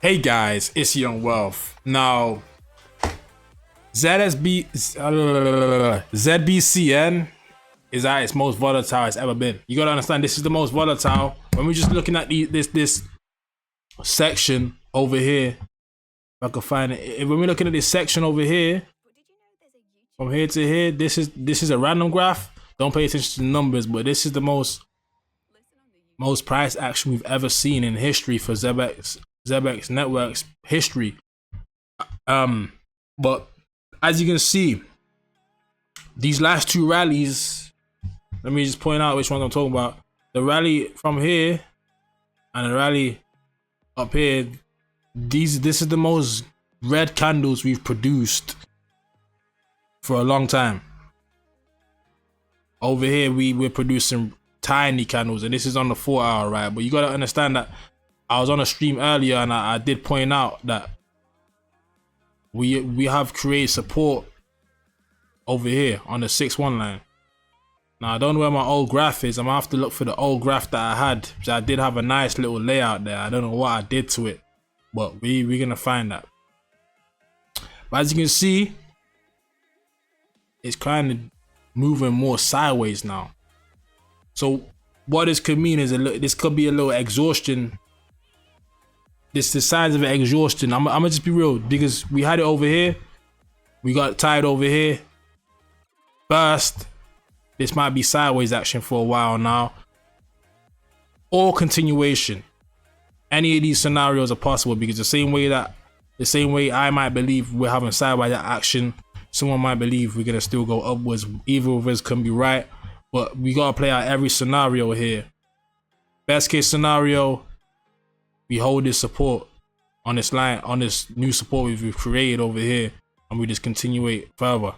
Hey guys, it's Young Wealth. Now, Zbcn is at its most volatile it's ever been. You gotta understand, this is the most volatile. When we're just looking at this section over here, if I can find it. When we're looking at this section over here, from here to here, this is a random graph. Don't pay attention to the numbers, but this is the most price action we've ever seen in history for Zebec Network's history. But as you can see, these last two rallies, let me just point out which ones I'm talking about. The rally from here and the rally up here, this is the most red candles we've produced for a long time. Over here, we're producing tiny candles, and this is on the 4 hour, right? But you gotta understand that I was on a stream earlier and I did point out that we have created support over here on the 6-1 line. Now I don't know where my old graph is. I'm gonna have to look for the old graph that I had, because I did have a nice little layout there. I don't know what I did to it, but we're gonna find that. But as you can see, it's kind of moving more sideways now. So what this could mean is this could be a little exhaustion. This the signs of exhaustion. I'm gonna just be real, because we had it over here, we got tired over here. First, this might be sideways action for a while now, or continuation. Any of these scenarios are possible, because the same way I might believe we're having sideways action, someone might believe we're gonna still go upwards. Either of us can be right, but we gotta play out every scenario here. Best case scenario, we hold this support on this line, on this new support we've created over here, and we just continue it further.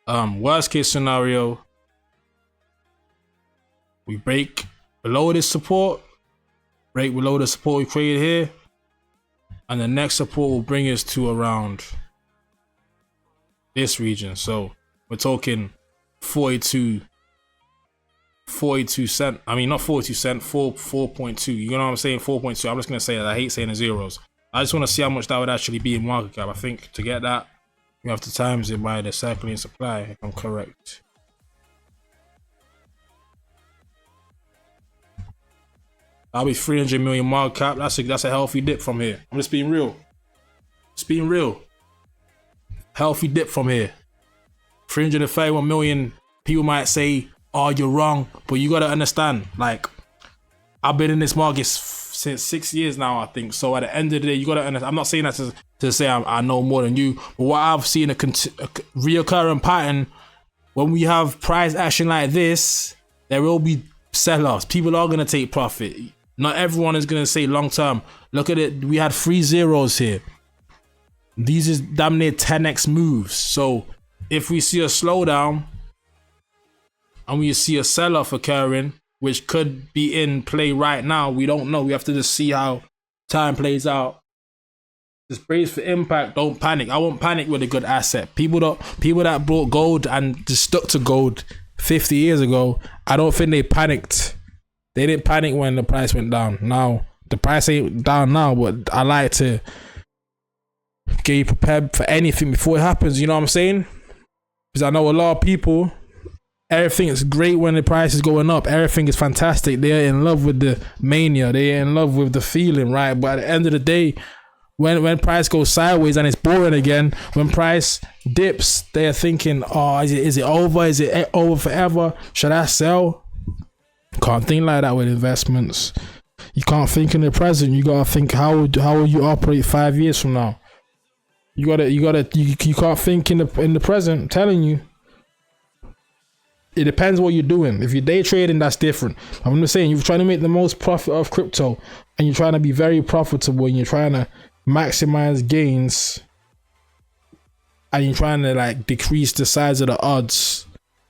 Worst case scenario, we break below this support, break below the support we created here, and the next support will bring us to around this region. So we're talking 42 cent. I mean, not 42 cent, 4.2. You know what I'm saying? 4.2. I'm just gonna say that. I hate saying the zeros. I just want to see how much that would actually be in market cap. I think to get that, you have to times it by the circulating supply, if I'm correct. That'll be 300 million market cap. That's a healthy dip from here. I'm just being real. Just being real. Healthy dip from here. 331 million. People might say, oh, you're wrong, but you gotta understand, like, I've been in this market since 6 years now, I think. So at the end of the day, you gotta understand. I'm not saying that to say I know more than you, but what I've seen a reoccurring pattern, when we have price action like this, there will be sell-offs. People are gonna take profit. Not everyone is gonna say long term. Look at it. We had 3 zeros here. These is damn near 10x moves. So if we see a slowdown and we see a sell-off occurring, which could be in play right now, we don't know. We have to just see how time plays out. Just brace for impact. Don't panic. I won't panic with a good asset. People that bought gold and just stuck to gold 50 years ago, I don't think they panicked. They didn't panic when the price went down. Now the price ain't down now, but I like to get you prepared for anything before it happens. You know what I'm saying? Because I know a lot of people, everything is great when the price is going up. Everything is fantastic. They're in love with the mania. They're in love with the feeling, right? But at the end of the day, when price goes sideways and it's boring again, when price dips, they're thinking, oh, is it over? Is it over forever? Should I sell? Can't think like that with investments. You can't think in the present. You gotta think how will you operate 5 years from now. You can't think in the present. I'm telling you. It depends what you're doing. If you're day trading, that's different. I'm just saying, you're trying to make the most profit of crypto and you're trying to be very profitable and you're trying to maximize gains and you're trying to like decrease the size of the odds.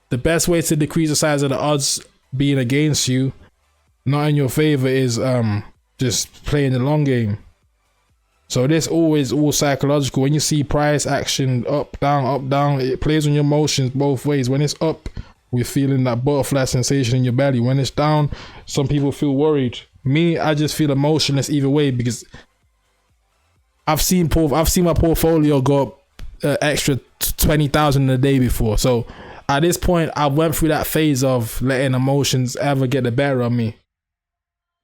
The best way to decrease the size of the odds being against you, not in your favor, is just playing the long game. So this always all psychological. When you see price action up, down, it plays on your emotions both ways. When it's up, we're feeling that butterfly sensation in your belly. When it's down, some people feel worried. Me, I just feel emotionless either way because I've seen my portfolio go up extra 20,000 a day before. So at this point, I went through that phase of letting emotions ever get the better of me.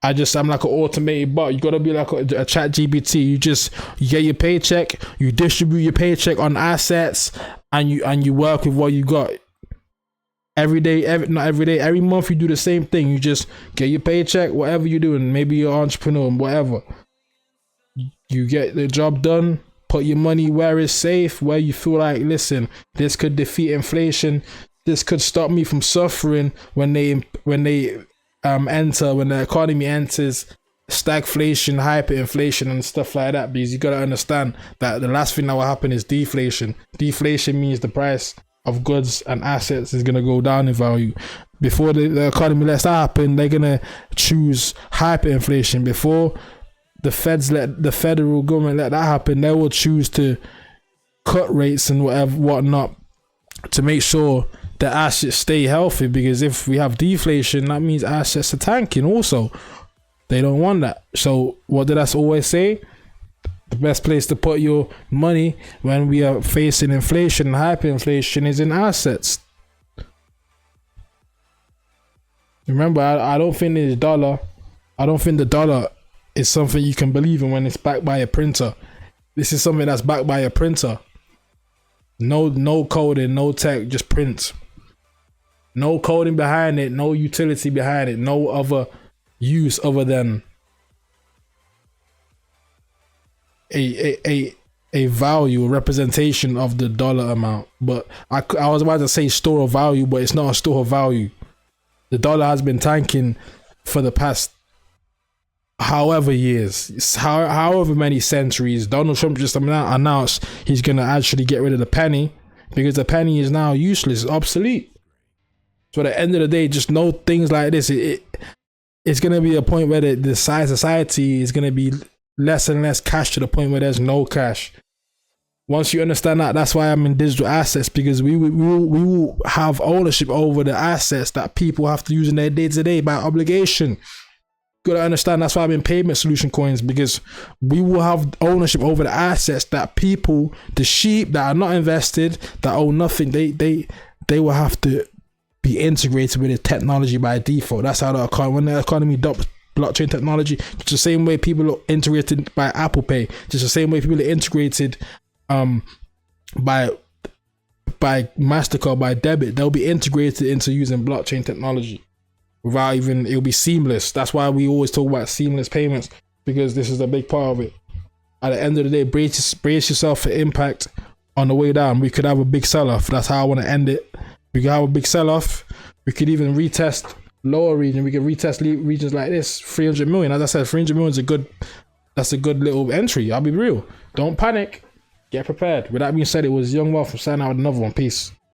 I'm like an automated bot. You gotta be like a chat GPT. You get your paycheck, you distribute your paycheck on assets, and you work with what you got. Every month you do the same thing. You just get your paycheck, whatever you're doing. Maybe you're an entrepreneur, whatever. You get the job done, put your money where it's safe, where you feel like, listen, this could defeat inflation. This could stop me from suffering when the economy enters stagflation, hyperinflation and stuff like that, because you got to understand that the last thing that will happen is deflation. Deflation means the price of goods and assets is going to go down in value. Before the economy lets that happen, they're going to choose hyperinflation. Before the federal government let that happen, they will choose to cut rates and whatnot to make sure the assets stay healthy, because if we have deflation, that means assets are tanking also. They don't want that. So what did I always say? The best place to put your money when we are facing inflation and hyperinflation is in assets. Remember, I don't think the dollar is something you can believe in when it's backed by a printer. This is something that's backed by a printer. No coding, no tech, just print. No coding behind it, no utility behind it, no other use other than a value, a representation of the dollar amount. But I was about to say store of value, but it's not a store of value. The dollar has been tanking for the past however years, however many centuries. Donald Trump just announced he's going to actually get rid of the penny because the penny is now useless, obsolete. So at the end of the day, just know things like this. It's going to be a point where the society is going to be less and less cash to the point where there's no cash. Once you understand that, that's why I'm in digital assets, because we will have ownership over the assets that people have to use in their day-to-day by obligation. You gotta understand, that's why I'm in payment solution coins, because we will have ownership over the assets that people, the sheep that are not invested, that own nothing, they will have to be integrated with the technology by default. That's how when the economy adopts blockchain technology, just the same way people are integrated by Apple Pay, just the same way people are integrated by MasterCard, by debit, they'll be integrated into using blockchain technology without even, it'll be seamless. That's why we always talk about seamless payments, because this is a big part of it. At the end of the day, brace yourself for impact on the way down. We could have a big sell-off. That's how I want to end it. We could have a big sell-off. We could even retest lower region. We could retest regions like this. 300 million. As I said, 300 million is that's a good little entry. I'll be real. Don't panic. Get prepared. With that being said, it was Young Wealth from signing out with another one. Peace.